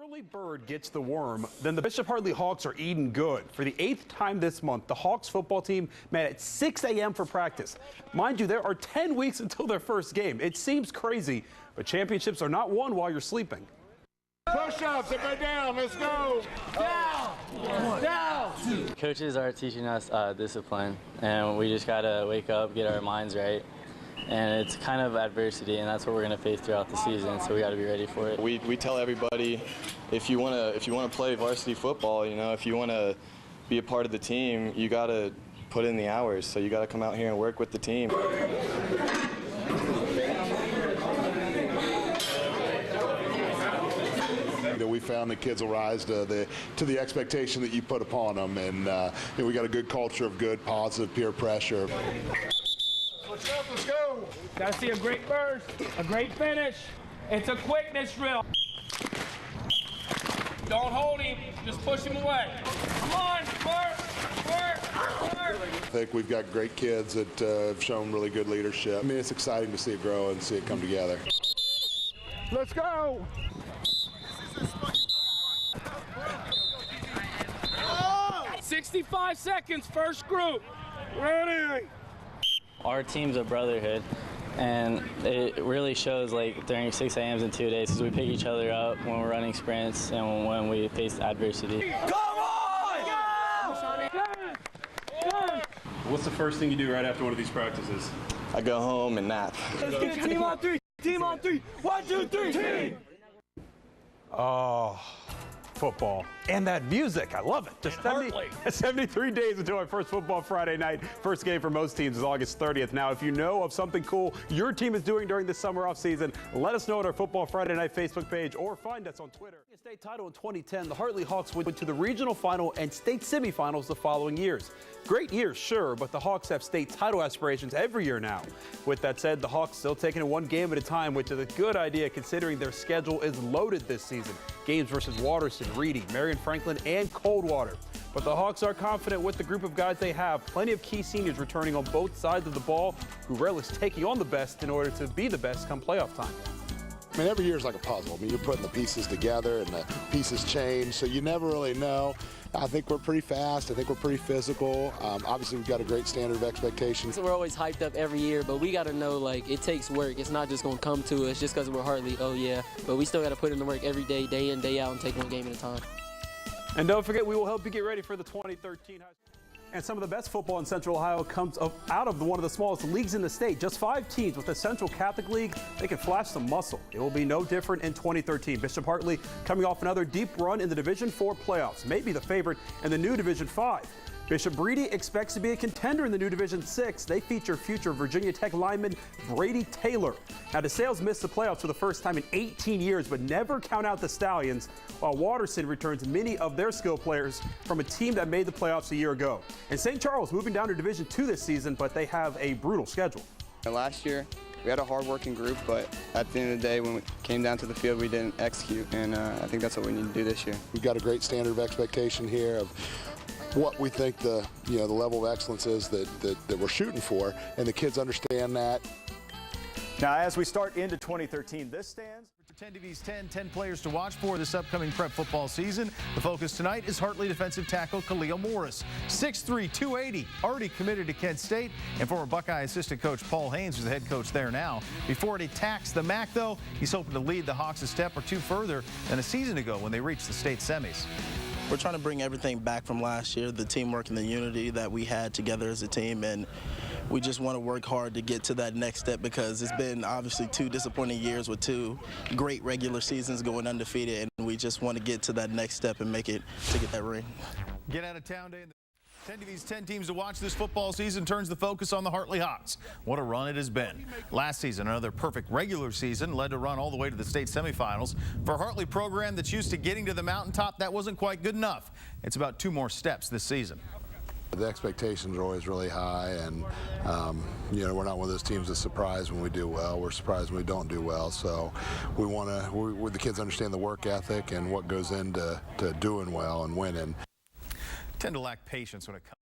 Early bird gets the worm, then the Bishop Hartley Hawks are eating good. For the 8th time this month, the Hawks football team met at 6 a.m. for practice. Mind you, there are 10 weeks until their first game. It seems crazy, but championships are not won while you're sleeping. Push-ups, everybody down, let's go. Down, down. Coaches are teaching us discipline, and we just gotta wake up, get our minds right. And it's kind of adversity, and that's what we're going to face throughout the season, so we got to be ready for it. We tell everybody, if you want to play varsity football, if you want to be a part of the team, you got to put in the hours. So you got to come out here and work with the team. That we found the kids will rise to the expectation that you put upon them, and we got a good culture of good, positive peer pressure. Let's go. Gotta see a great burst, a great finish. It's a quickness drill. Don't hold him, just push him away. Come on, work. I think we've got great kids that have shown really good leadership. I mean, it's exciting to see it grow and see it come together. Let's go. 65 seconds, first group. Ready. Our team's a brotherhood, and it really shows during 6 a.m.s and 2 days, because we pick each other up when we're running sprints and when we face adversity. Come on! What's the first thing you do right after one of these practices? I go home and nap. Let's get team on three. Team on three. 1, 2, 3. Team. Oh, football. And that music, I love it. Just 73 days until our first football Friday night. First game for most teams is August 30th. Now, if you know of something cool your team is doing during this summer off season, let us know at our Football Friday Night Facebook page or find us on Twitter. State title in 2010, the Hartley Hawks went to the regional final and state semifinals the following years. Great years, sure, but the Hawks have state title aspirations every year now. With that said, the Hawks still taking it one game at a time, which is a good idea considering their schedule is loaded this season. Games versus Waterston, Reedy, Marion Franklin, and Coldwater. But the Hawks are confident with the group of guys they have. Plenty of key seniors returning on both sides of the ball who relish taking on the best in order to be the best come playoff time. I mean, every year is like a puzzle. I mean, you're putting the pieces together and the pieces change, so you never really know. I think we're pretty fast. I think we're pretty physical. Obviously, we've got a great standard of expectations. So we're always hyped up every year, but we got to know, it takes work. It's not just going to come to us just because we're Hartley, oh yeah. But we still got to put in the work every day, day in, day out, and take one game at a time. And don't forget, we will help you get ready for the 2013 high school. And some of the best football in Central Ohio comes out of one of the smallest leagues in the state. Just 5 teams with the Central Catholic League. They can flash some muscle. It will be no different in 2013. Bishop Hartley coming off another deep run in the Division 4 playoffs. Maybe the favorite in the new Division 5. Bishop Breedy expects to be a contender in the new Division 6. They feature future Virginia Tech lineman Brady Taylor. Now, DeSales missed the playoffs for the first time in 18 years, but never count out the Stallions, while Waterston returns many of their skill players from a team that made the playoffs a year ago. And St. Charles moving down to Division 2 this season, but they have a brutal schedule. Last year, we had a hard-working group, but at the end of the day, when it came down to the field, we didn't execute, and I think that's what we need to do this year. We've got a great standard of expectation here of what we think the level of excellence is that we're shooting for, and the kids understand that. Now, as we start into 2013, this stands for 10 TV's 10 players to watch for this upcoming prep football season. The focus tonight is Hartley defensive tackle Khalil Morris, 6'3", 280, already committed to Kent State, and former Buckeye assistant coach Paul Haynes is the head coach there now. Before it attacks the MAC, though, he's hoping to lead the Hawks a step or two further than a season ago when they reached the state semis. We're trying to bring everything back from last year, the teamwork and the unity that we had together as a team, and we just want to work hard to get to that next step because it's been obviously 2 disappointing years with 2 great regular seasons going undefeated, and we just want to get to that next step and make it to get that ring. Get out of town day. 10 TV's 10 teams to watch this football season turns the focus on the Hartley Hawks. What a run it has been. Last season, another perfect regular season led to run all the way to the state semifinals. For a Hartley program that's used to getting to the mountaintop, that wasn't quite good enough. It's about 2 more steps this season. The expectations are always really high, and we're not one of those teams that's surprised when we do well. We're surprised when we don't do well. So we want to, the kids understand the work ethic and what goes into doing well and winning. Tend to lack patience when it comes.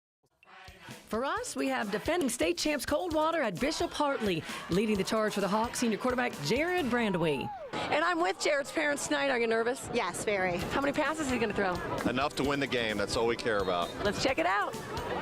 For us, we have defending state champs Coldwater at Bishop Hartley. Leading the charge for the Hawks, senior quarterback Jared Brandewee. And I'm with Jared's parents tonight. Are you nervous? Yes, very. How many passes is he going to throw? Enough to win the game. That's all we care about. Let's check it out.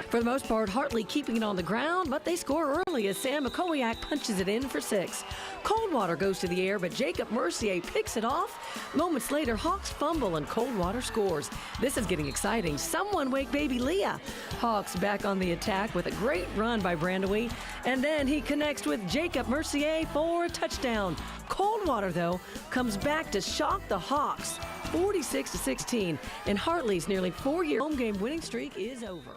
For the most part, Hartley keeping it on the ground, but they score early as Sam McCowiak punches it in for 6. Coldwater goes to the air, but Jacob Mercier picks it off. Moments later, Hawks fumble and Coldwater scores. This is getting exciting. Someone wake baby Leah. Hawks back on the attack with a great run by Brandewee, and then he connects with Jacob Mercier for a touchdown. Coldwater, though, comes back to shock the Hawks, 46-16, and Hartley's nearly 4-year home game winning streak is over.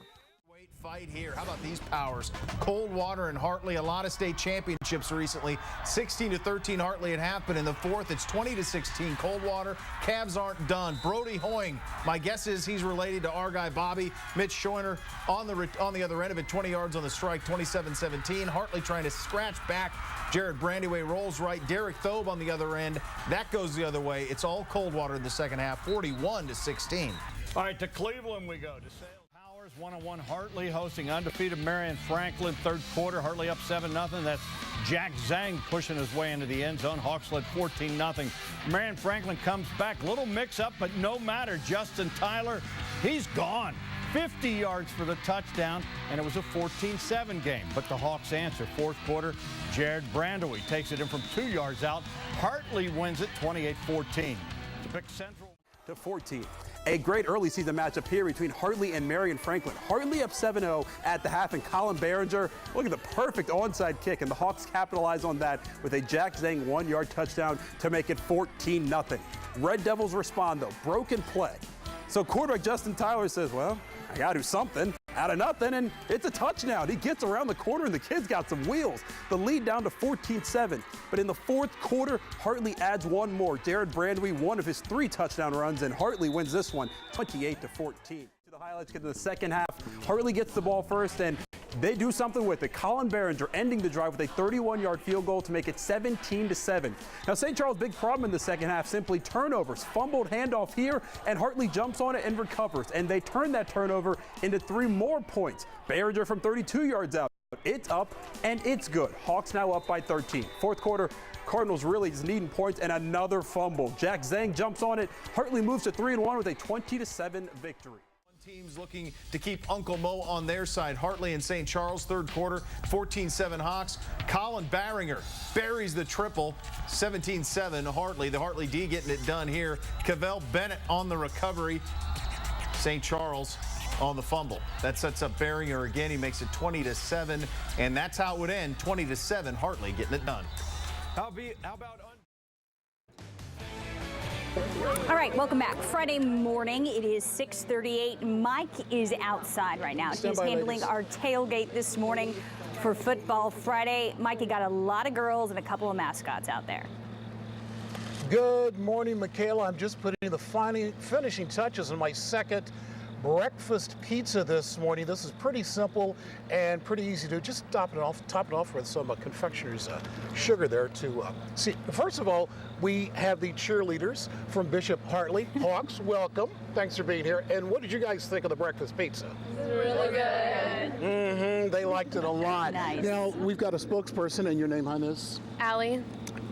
Fight here. How about these powers? Coldwater and Hartley, a lot of state championships recently. 16-13 Hartley at half, but in the fourth it's 20-16 Coldwater. Cavs aren't done. Brody Hoying, my guess is he's related to our guy Bobby. Mitch Schoiner on the other end of it, 20 yards on the strike, 27-17. Hartley trying to scratch back. Jared Brandewee rolls right. Derek Thobe on the other end. That goes the other way. It's all Coldwater in the second half, 41-16. All right, to Cleveland we go. To Powers, 1-on-1 Hartley hosting undefeated Marion Franklin. Third quarter, Hartley up 7-0. That's Jack Zhang pushing his way into the end zone. Hawks led 14-0. Marion Franklin comes back. Little mix-up, but no matter. Justin Tyler, he's gone. 50 yards for the touchdown, and it was a 14-7 game. But the Hawks answer. Fourth quarter, Jared Brandewee takes it in from 2 yards out. Hartley wins it 28-14. To pick Central to 14. A great early season matchup here between Hartley and Marion Franklin. Hartley up 7-0 at the half, and Colin Behringer, look at the perfect onside kick, and the Hawks capitalize on that with a Jack Zhang 1-yard touchdown to make it 14-0. Red Devils respond, though. Broken play. So quarterback Justin Tyler says, well, I got to do something out of nothing, and it's a touchdown. He gets around the corner, and the kid's got some wheels. The lead down to 14-7. But in the fourth quarter, Hartley adds one more. Jared Brandewee, one of his 3 touchdown runs, and Hartley wins this one 28-14. To the highlights get to the second half. Hartley gets the ball first, and they do something with it. Colin Behringer ending the drive with a 31-yard field goal to make it 17-7. Now, St. Charles' big problem in the second half, simply turnovers. Fumbled handoff here, and Hartley jumps on it and recovers. And they turn that turnover into 3 more points. Behringer from 32 yards out. It's up, and it's good. Hawks now up by 13. Fourth quarter, Cardinals really just needing points, and another fumble. Jack Zhang jumps on it. Hartley moves to 3-1 with a 20-7 victory. Teams looking to keep Uncle Mo on their side. Hartley and St. Charles, third quarter, 14-7 Hawks. Colin Behringer buries the triple, 17-7 Hartley. The Hartley D getting it done here. Cavell Bennett on the recovery. St. Charles on the fumble. That sets up Behringer again. He makes it 20-7, and that's how it would end, 20-7. Hartley getting it done. How about All right, welcome back. Friday morning, it is 6:38. Mike is outside right now. He's handling our tailgate this morning for Football Friday. Mike, you got a lot of girls and a couple of mascots out there. Good morning, Michaela. I'm just putting the finishing touches on my second breakfast pizza this morning. This is pretty simple and pretty easy to do. Just top it off with some confectioner's sugar there to see. First of all, we have the cheerleaders from Bishop Hartley Hawks. Welcome. Thanks for being here. And what did you guys think of the breakfast pizza? Really good. They liked it a lot. Nice. Now, we've got a spokesperson, and your name on this? Allie.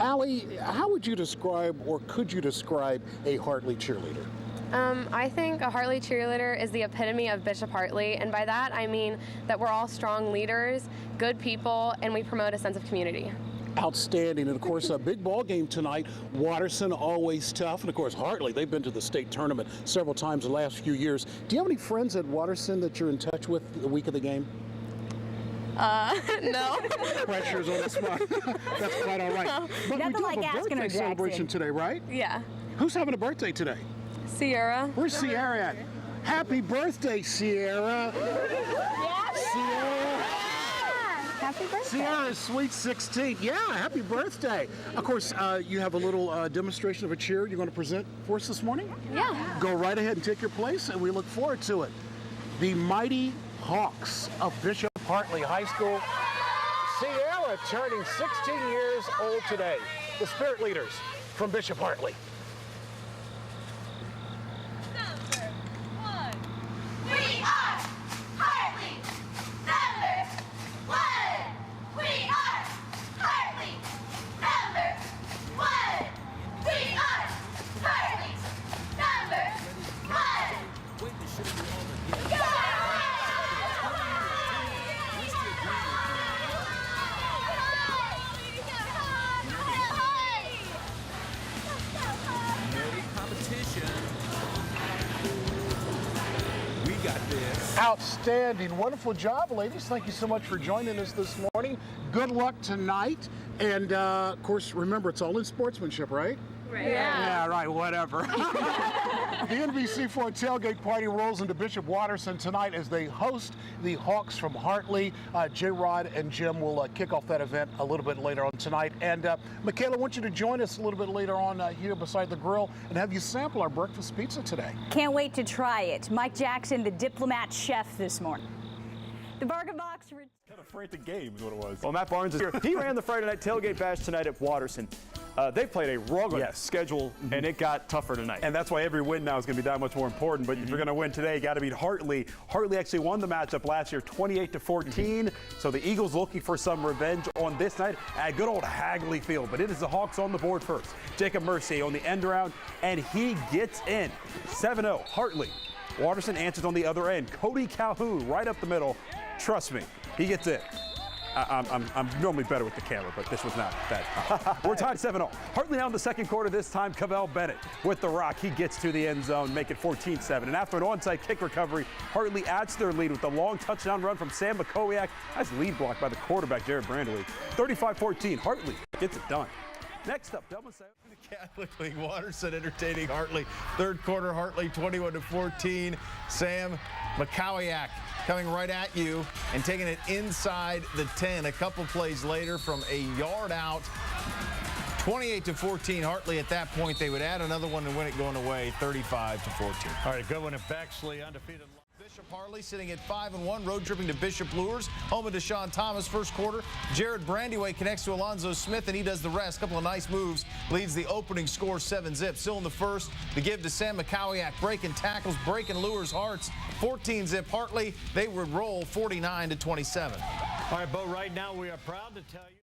Allie, how would you describe, or could you describe, a Hartley cheerleader? I think a Hartley cheerleader is the epitome of Bishop Hartley, and by that I mean that we're all strong leaders, good people, and we promote a sense of community. Outstanding. And of course, a big ball game tonight. Watterson, always tough. And of course, Hartley, they've been to the state tournament several times the last few years. Do you have any friends at Watterson that you're in touch with the week of the game? No. Pressure's on the spot. That's quite all right. No. But Nothing we do like have a asking her, birthday celebration Jackson. today, right? Yeah. Who's having a birthday today? Sierra. Where's Sierra at? Happy birthday, Sierra. Sierra. Happy birthday. Sierra's sweet 16. Yeah, happy birthday. Of course, you have a little demonstration of a cheer you're going to present for us this morning? Yeah. Go right ahead and take your place, and we look forward to it. The mighty Hawks of Bishop Hartley High School. Sierra turning 16 years old today. The Spirit Leaders from Bishop Hartley. We are Hartley, the Outstanding. Wonderful job, ladies. Thank you so much for joining us this morning. Good luck tonight. And, of course, remember, it's all in sportsmanship, right? Right. Yeah, right, whatever. The NBC4 tailgate party rolls into Bishop Watterson tonight as they host the Hawks from Hartley. J-Rod and Jim will kick off that event a little bit later on tonight. And Michaela, I want you to join us a little bit later on here beside the grill and have you sample our breakfast pizza today. Can't wait to try it. Mike Jackson, the diplomat chef this morning. The Bargain Box. Kind of frantic game is what it was. Well, Matt Barnes is here. He ran the Friday night tailgate bash tonight at Watterson. They played a rugged schedule, and it got tougher tonight. And that's why every win now is going to be that much more important. But if you're going to win today, you got to beat Hartley. Hartley actually won the matchup last year, 28-14. So the Eagles looking for some revenge on this night at good old Hagley Field. But it is the Hawks on the board first. Jacob Mercier on the end around, and he gets in. 7-0, Hartley. Watterson answers on the other end. Cody Calhoun right up the middle. Trust me, he gets in. I'm normally better with the camera, but this was not that. We're tied 7-0. Hartley now in the second quarter this time. Cavell Bennett with the rock. He gets to the end zone, make it 14-7. And after an onside kick recovery, Hartley adds to their lead with the long touchdown run from Sam McCowiak. Nice lead block by the quarterback, Jared Brandley. 35-14. Hartley gets it done. Next up, Delman Sayers. The Catholic League, Watterson entertaining Hartley. Third quarter, Hartley 21-14. Sam McCowiak coming right at you and taking it inside the 10. A couple plays later from a yard out. 28-14, Hartley at that point. They would add another one and win it going away, 35-14. All right, good one at Bexley, undefeated. Bishop Hartley sitting at 5-1, road tripping to Bishop Lures. Home of Deshaun Thomas, first quarter. Jared Brandyway connects to Alonzo Smith, and he does the rest. Couple of nice moves, leads the opening score 7-zip. Still in the first, the give to Sam McCowiak, breaking tackles, breaking Lures' hearts. 14-zip Hartley. They would roll 49-27. All right, Bo, right now we are proud to tell you.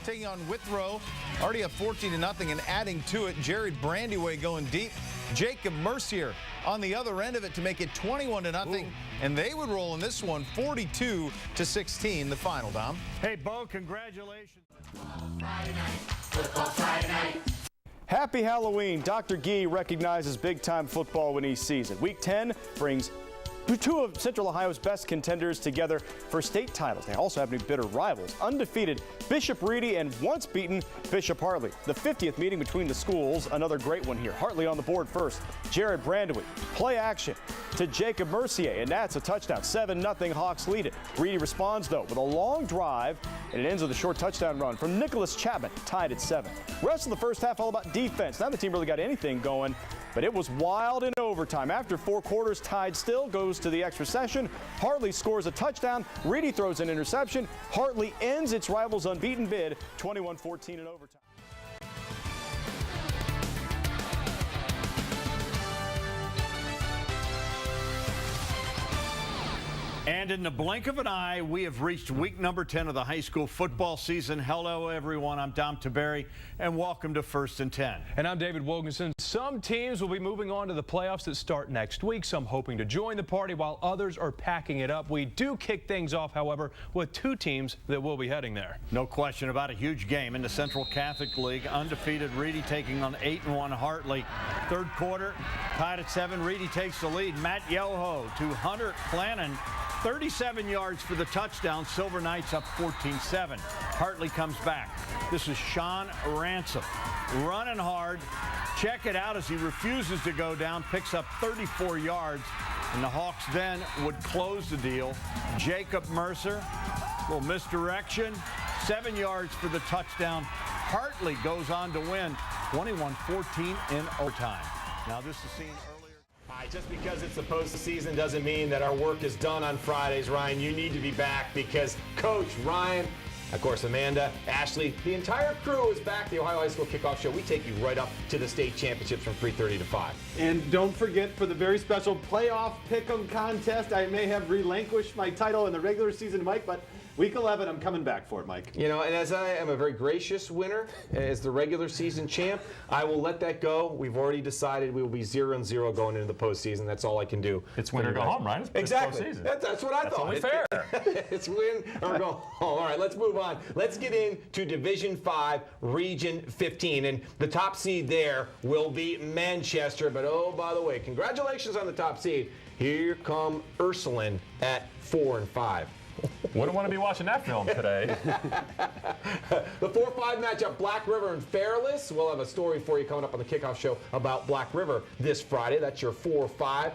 Taking on Withrow, already up 14-0 and adding to it. Jared Brandyway going deep. Jacob Mercier on the other end of it to make it 21-0, and they would roll in this one 42-16, the final, Dom. Hey, Bo, congratulations. Friday night, football Friday night. Happy Halloween. Dr. Gee recognizes big-time football when he sees it. Week 10 brings two of Central Ohio's best contenders together for state titles. They also have new bitter rivals. Undefeated Bishop Reedy and once beaten Bishop Hartley. The 50th meeting between the schools, another great one here. Hartley on the board first. Jared Brandyway, play action to Jacob Mercier, and that's a touchdown. 7-0 Hawks lead it. Reedy responds, though, with a long drive, and it ends with a short touchdown run from Nicholas Chapman, tied at 7. Rest of the first half all about defense. Now the team really got anything going, but it was wild in overtime. After 4 quarters, tied still, goes to the extra session. Hartley scores a touchdown. Reedy throws an interception. Hartley ends its rivals' unbeaten bid, 21-14 in overtime. And in the blink of an eye, we have reached week number 10 of the high school football season. Hello, everyone. I'm Dom Taberry, and welcome to First and 10. And I'm David Wilkinson. Some teams will be moving on to the playoffs that start next week, some hoping to join the party while others are packing it up. We do kick things off, however, with 2 teams that will be heading there. No question about a huge game in the Central Catholic League. Undefeated Reedy taking on 8-1 Hartley. Third quarter, tied at 7. Reedy takes the lead. Matt Yoho to Hunter Clannon. 37 yards for the touchdown. Silver Knights up 14-7. Hartley comes back. This is Sean Ransom running hard. Check it out as he refuses to go down. Picks up 34 yards. And the Hawks then would close the deal. Jacob Mercer, little misdirection. 7 yards for the touchdown. Hartley goes on to win 21-14 in overtime. Now this is seen earlier. Just because it's the postseason doesn't mean that our work is done on Fridays, Ryan. You need to be back because Coach Ryan, of course, Amanda, Ashley, the entire crew is back. The Ohio High School Kickoff Show. We take you right up to the state championships from 3:30 to 5. And don't forget for the very special playoff pick'em contest, I may have relinquished my title in the regular season, Mike, but Week 11, I'm coming back for it, Mike. You know, and as I am a very gracious winner, as the regular season champ, I will let that go. We've already decided we will be 0-0 going into the postseason. That's all I can do. It's win or go home, right? Exactly. That's what I thought. That's only fair. It's win or go home. All right, let's move on. Let's get into Division 5, Region 15. And the top seed there will be Manchester. But, oh, by the way, congratulations on the top seed. Here come Ursuline at 4-5. Wouldn't want to be watching that film today. The 4-5 matchup, Black River and Fairless. We'll have a story for you coming up on the kickoff show about Black River this Friday. That's your 4-5.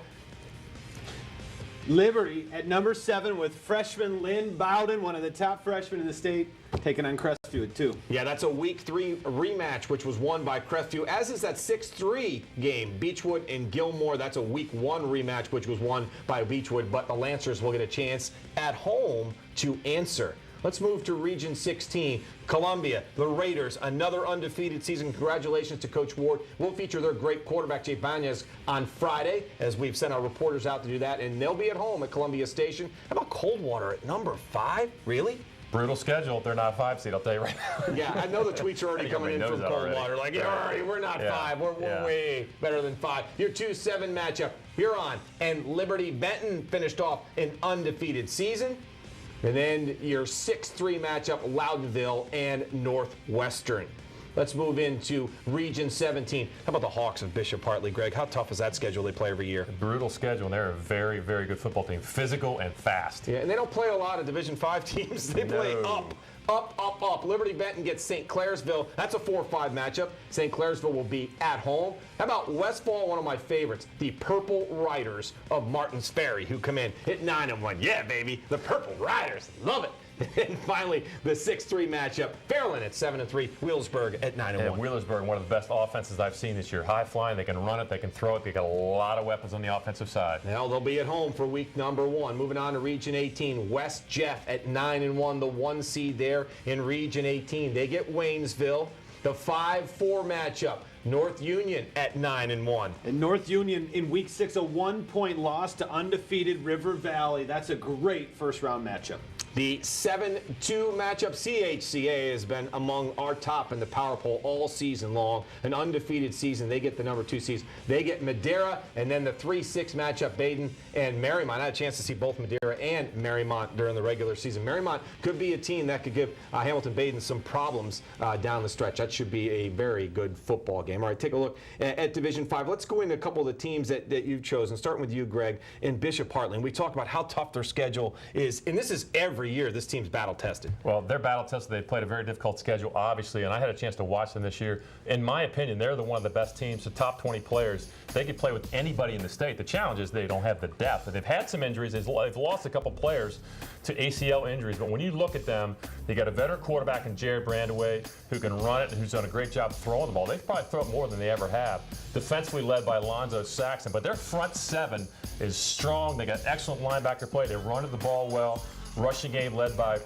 Liberty at number 7 with freshman Lynn Bowden, one of the top freshmen in the state, taking on Crestview at 2. Yeah, that's a Week 3 rematch, which was won by Crestview, as is that 6-3 game, Beechwood and Gilmore. That's a Week 1 rematch, which was won by Beechwood, but the Lancers will get a chance at home to answer. Let's move to Region 16. Columbia, the Raiders, another undefeated season. Congratulations to Coach Ward. We'll feature their great quarterback, Jay Banez, on Friday, as we've sent our reporters out to do that, and they'll be at home at Columbia Station. How about Coldwater at number 5? Really? Brutal schedule if they're not 5 seed, I'll tell you right now. Yeah, I know the tweets are already coming in from Coldwater. Like, we're not 5. We're way better than 5. Your 2-7 matchup, Huron and Liberty Benton finished off an undefeated season. And then your 6-3 matchup, Loudonville and Northwestern. Let's move into Region 17. How about the Hawks of Bishop Hartley, Greg? How tough is that schedule they play every year? A brutal schedule, and they're a very, very good football team. Physical and fast. Yeah, and they don't play a lot of Division 5 teams. They play up. Liberty Benton gets St. Clairsville. That's a 4-5 matchup. St. Clairsville will be at home. How about Westfall, one of my favorites, the Purple Riders of Martins Ferry, who come in at 9-1. Yeah, baby, the Purple Riders. Love it. And finally, the 6-3 matchup, Fairland at 7-3, Wheelersburg at 9-1. Yeah, Wheelersburg, one of the best offenses I've seen this year. High flying, they can run it, they can throw it, they got a lot of weapons on the offensive side. Now they'll be at home for week number 1. Moving on to Region 18, West Jeff at 9-1, the 1 seed there in Region 18. They get Waynesville, the 5-4 matchup. North Union at 9-1. And North Union in week 6, a 1-point loss to undefeated River Valley. That's a great first-round matchup. The 7-2 matchup, CHCA has been among our top in the power poll all season long. An undefeated season. They get the number 2 seeds. They get Madera, and then the 3-6 matchup, Baden and Marymount. I had a chance to see both Madera and Marymount during the regular season. Marymount could be a team that could give Hamilton Baden some problems down the stretch. That should be a very good football game. All right, take a look at Division 5. Let's go into a couple of the teams that you've chosen, starting with you, Greg, in Bishop Hartley. And we talked about how tough their schedule is, and this is every year this team's battle-tested. Well, they're battle-tested. They played a very difficult schedule, obviously, and I had a chance to watch them this year. In my opinion, they're one of the best teams, the top 20 players. They could play with anybody in the state. The challenge is they don't have the depth. And they've had some injuries. They've lost a couple players to ACL injuries, but when you look at them, they got a veteran quarterback in Jared Brandaway who can run it and who's done a great job throwing the ball. They probably throw it more than they ever have. Defensively led by Alonzo Saxon, but their front 7 is strong. They got excellent linebacker play. They run the ball well. Rushing game led by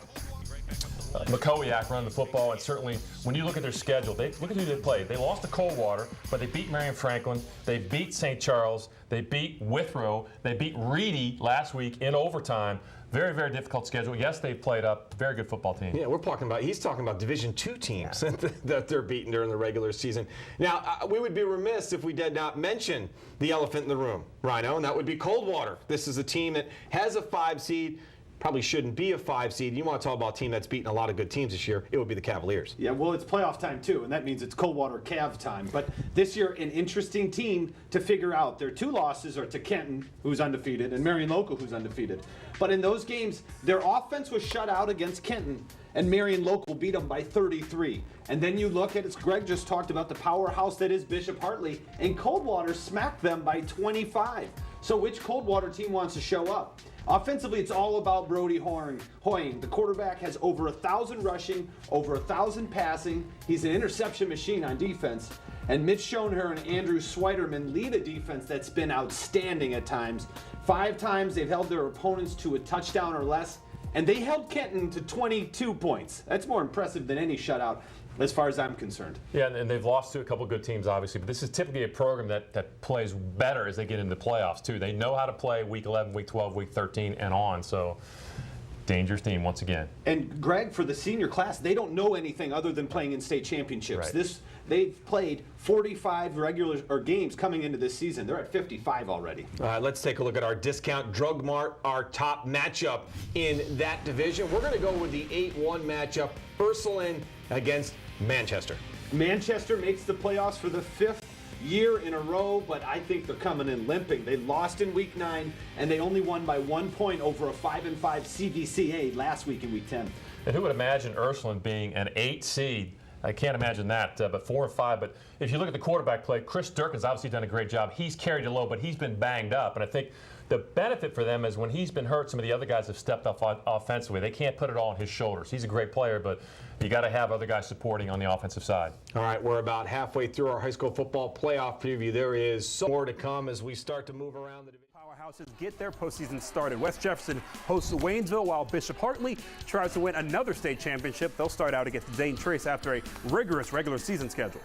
McCowiak running the football, and certainly when you look at their schedule, look at who they played. They lost to Coldwater, but they beat Marion Franklin, they beat St. Charles, they beat Withrow, they beat Reedy last week in overtime. Very, very difficult schedule. Yes, they played up. Very good football team. Yeah, he's talking about Division II teams that they're beating during the regular season. Now, we would be remiss if we did not mention the elephant in the room, Rhino, and that would be Coldwater. This is a team that has a 5 seed. Probably shouldn't be a 5 seed. You want to talk about a team that's beaten a lot of good teams this year, it would be the Cavaliers. Yeah, well, it's playoff time too, and that means it's Coldwater Cav time. But this year, an interesting team to figure out. Their 2 losses are to Kenton, who's undefeated, and Marion Local, who's undefeated. But in those games, their offense was shut out against Kenton, and Marion Local beat them by 33. And then you look at, as Greg just talked about, the powerhouse that is Bishop Hartley, and Coldwater smacked them by 25. So which Coldwater team wants to show up? Offensively, it's all about Brody Hoying. The quarterback has over 1,000 rushing, over 1,000 passing. He's an interception machine on defense. And Mitch Schoenherr and Andrew Swiderman lead a defense that's been outstanding at times. 5 times they've held their opponents to a touchdown or less, and they held Kenton to 22 points. That's more impressive than any shutout, as far as I'm concerned. Yeah, and they've lost to a couple good teams, obviously, but this is typically a program that plays better as they get into the playoffs, too. They know how to play week 11, week 12, week 13, and on, so dangerous team once again. And Greg, for the senior class, they don't know anything other than playing in state championships. Right. They've played 45 regular games coming into this season. They're at 55 already. Let's take a look at our Discount Drug Mart, our top matchup in that division. We're going to go with the 8-1 matchup, Ursuline against Manchester. Manchester makes the playoffs for the 5th year in a row, but I think they're coming in limping. They lost in Week 9, and they only won by 1 point over a 5-5 CVCA last week in Week 10. And who would imagine Ursuline being an 8 seed? I can't imagine that, but 4 and 5. But if you look at the quarterback play, Chris Durkin's obviously done a great job. He's carried it low, but he's been banged up. And I think the benefit for them is when he's been hurt, some of the other guys have stepped up offensively. They can't put it all on his shoulders. He's a great player, but you got to have other guys supporting on the offensive side. All right, we're about halfway through our high school football playoff preview. There is so more to come as we start to move around the division. Powerhouses get their postseason started. West Jefferson hosts Waynesville, while Bishop Hartley tries to win another state championship. They'll start out against Zane Trace after a rigorous regular season schedule.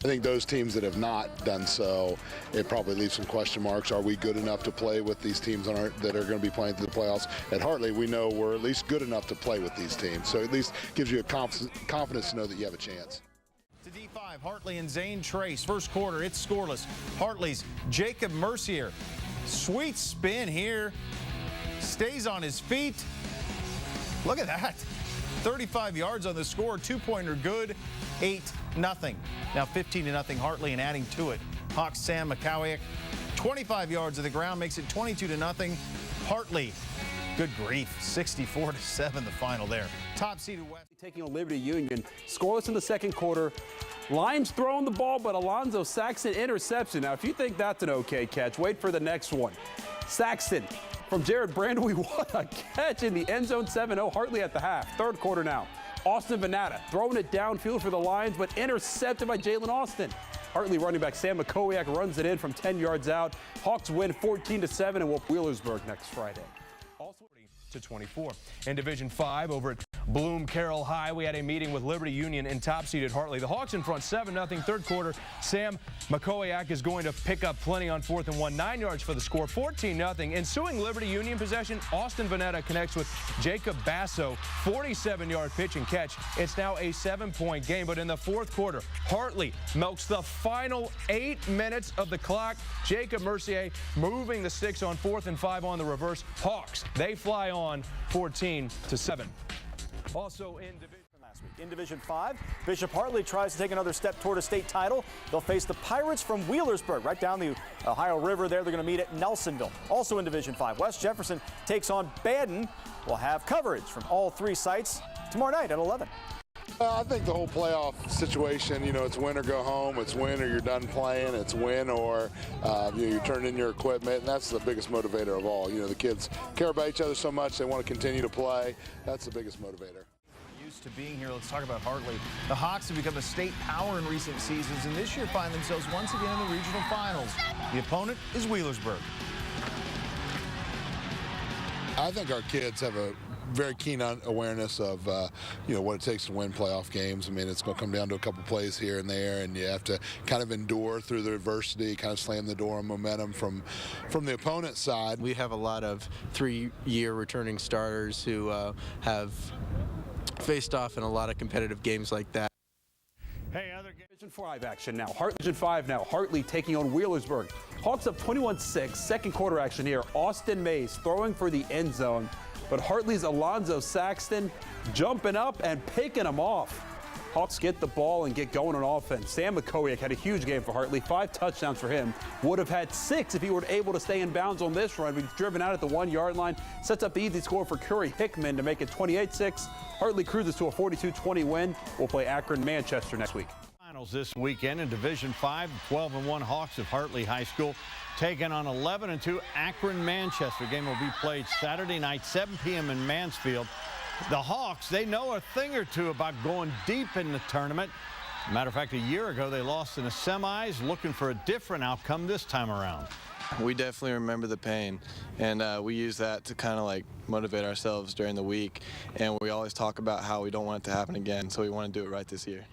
I think those teams that have not done so, it probably leaves some question marks. Are we good enough to play with these teams that are going to be playing through the playoffs? At Hartley, we know we're at least good enough to play with these teams. So at least gives you a confidence to know that you have a chance. To D5, Hartley and Zane Trace. First quarter, it's scoreless. Hartley's Jacob Mercier. Sweet spin here. Stays on his feet. Look at that. 35 yards on the score. 2-pointer good. 8-0. Now 15-0 Hartley, and adding to it, Hawks Sam McCowiak. 25 yards of the ground makes it 22-0. Hartley, good grief, 64-7 the final there. Top seeded West. Taking on Liberty Union. Scoreless in the second quarter. Lions throwing the ball, but Alonzo Saxon interception. Now, if you think that's an okay catch, wait for the next one. Saxon from Jared Brandwee. What a catch in the end zone. 7-0. Hartley at the half. Third quarter now. Austin Venata throwing it downfield for the Lions, but intercepted by Jalen Austin. Hartley running back Sam McCowiak runs it in from 10 yards out. Hawks win 14-7 and whoop Wheelersburg next Friday. Also to 24. In Division 5 over at Bloom Carroll High, we had a meeting with Liberty Union and top-seeded Hartley. The Hawks in front 7-0. Third quarter, Sam McCowiak is going to pick up plenty on 4th and 1. 9 yards for the score, 14-0. Ensuing Liberty Union possession, Austin Veneta connects with Jacob Basso. 47-yard pitch and catch. It's now a 7-point game, but in the fourth quarter, Hartley milks the final 8 minutes of the clock. Jacob Mercier moving the sticks on 4th and 5 on the reverse. Hawks, they fly on 14-7. Also in Division last week. In Division 5, Bishop Hartley tries to take another step toward a state title. They'll face the Pirates from Wheelersburg, right down the Ohio River there. They're going to meet at Nelsonville. Also in Division 5, West Jefferson takes on Baden. We'll have coverage from all 3 sites tomorrow night at 11. I think the whole playoff situation, it's win or go home. It's win or you're done playing. It's win or you turn in your equipment, and that's the biggest motivator of all. The kids care about each other so much, they want to continue to play. That's the biggest motivator. Used to being here, let's talk about Hartley. The Hawks have become a state power in recent seasons, and this year find themselves once again in the regional finals. The opponent is Wheelersburg. I think our kids have a very keen awareness of what it takes to win playoff games. I mean, it's going to come down to a couple plays here and there, and you have to kind of endure through the adversity, kind of slam the door on momentum from the opponent's side. We have a lot of 3-year returning starters who have faced off in a lot of competitive games like that. Hey, other Division 5 action now. Division 5 now. Hartley taking on Wheelersburg. Hawks up 21-6. Second quarter action here. Austin Mays throwing for the end zone. But Hartley's Alonzo Saxton jumping up and picking him off. Hawks get the ball and get going on offense. Sam McCowiak had a huge game for Hartley. 5 touchdowns for him. Would have had 6 if he were able to stay in bounds on this run. He's driven out at the 1-yard line. Sets up the easy score for Curry Hickman to make it 28-6. Hartley cruises to a 42-20 win. We'll play Akron Manchester next week. Finals this weekend in Division 5. 12-1 Hawks of Hartley High School taking on 11-2 Akron Manchester. Game will be played Saturday night, 7 p.m. in Mansfield. The Hawks, they know a thing or two about going deep in the tournament. Matter of fact, a year ago they lost in the semis, looking for a different outcome this time around. We definitely remember the pain, and we use that to kind of like motivate ourselves during the week. And we always talk about how we don't want it to happen again, so we want to do it right this year.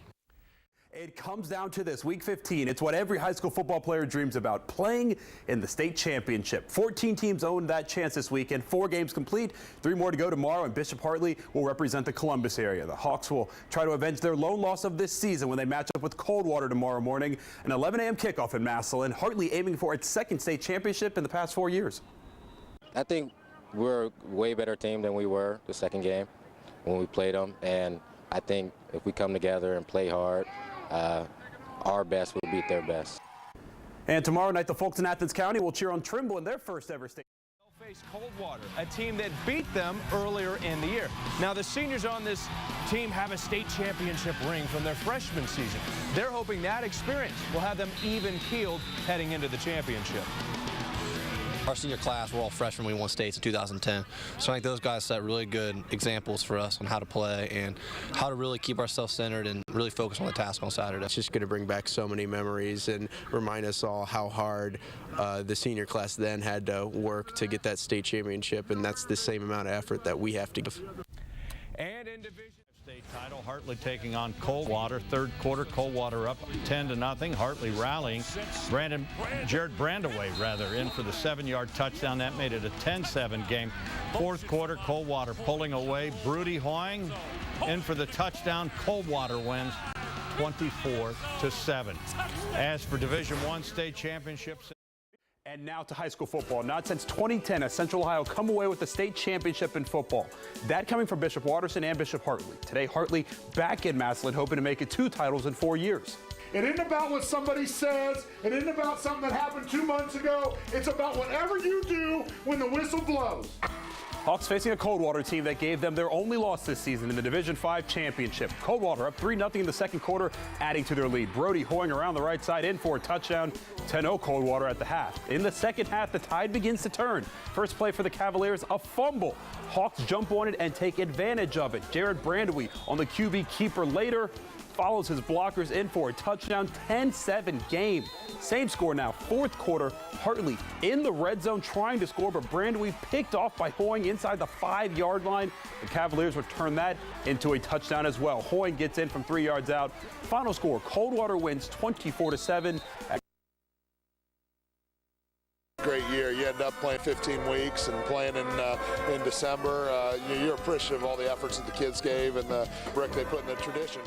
It comes down to this, Week 15. It's what every high school football player dreams about, playing in the state championship. 14 teams own that chance this weekend. 4 games complete, 3 more to go tomorrow, and Bishop Hartley will represent the Columbus area. The Hawks will try to avenge their lone loss of this season when they match up with Coldwater tomorrow morning. An 11 a.m. kickoff in Massillon. Hartley aiming for its 2nd state championship in the past 4 years. I think we're a way better team than we were the second game when we played them, and I think if we come together and play hard, our best will beat their best. And tomorrow night, the folks in Athens County will cheer on Trimble in their first ever state. They'll face Coldwater, a team that beat them earlier in the year. Now, the seniors on this team have a state championship ring from their freshman season. They're hoping that experience will have them even-keeled heading into the championship. Our senior class, we're all freshmen. We won states in 2010. So I think those guys set really good examples for us on how to play and how to really keep ourselves centered and really focus on the task on Saturday. It's just going to bring back so many memories and remind us all how hard the senior class then had to work to get that state championship, and that's the same amount of effort that we have to give. And in Division State title, Hartley taking on Coldwater. Third quarter, Coldwater up 10-0. Hartley rallying. Jared Brandaway in for the 7-yard touchdown. That made it a 10-7 game. Fourth quarter, Coldwater pulling away. Broody Hoying in for the touchdown. Coldwater wins 24-7. As for Division I state championships. And now to high school football. Not since 2010 has Central Ohio come away with the state championship in football. That coming from Bishop Watterson and Bishop Hartley. Today, Hartley back in Massillon, hoping to make it 2 titles in 4 years. It isn't about what somebody says. It isn't about something that happened 2 months ago. It's about whatever you do when the whistle blows. Hawks facing a Coldwater team that gave them their only loss this season in the Division V championship. Coldwater up 3-0 in the second quarter, adding to their lead. Brody Hoying around the right side in for a touchdown. 10-0 Coldwater at the half. In the second half, the tide begins to turn. First play for the Cavaliers, a fumble. Hawks jump on it and take advantage of it. Jared Brandaway on the QB keeper later. Follows his blockers in for a touchdown. 10-7 game. Same score now. Fourth quarter, Hartley in the red zone trying to score, but Brandaway picked off by Hoying inside the 5-yard line. The Cavaliers would turn that into a touchdown as well. Hoying gets in from 3 yards out. Final score, Coldwater wins 24-7. Great year. You end up playing 15 weeks and playing in December. You're appreciative of all the efforts that the kids gave and the work they put in the tradition.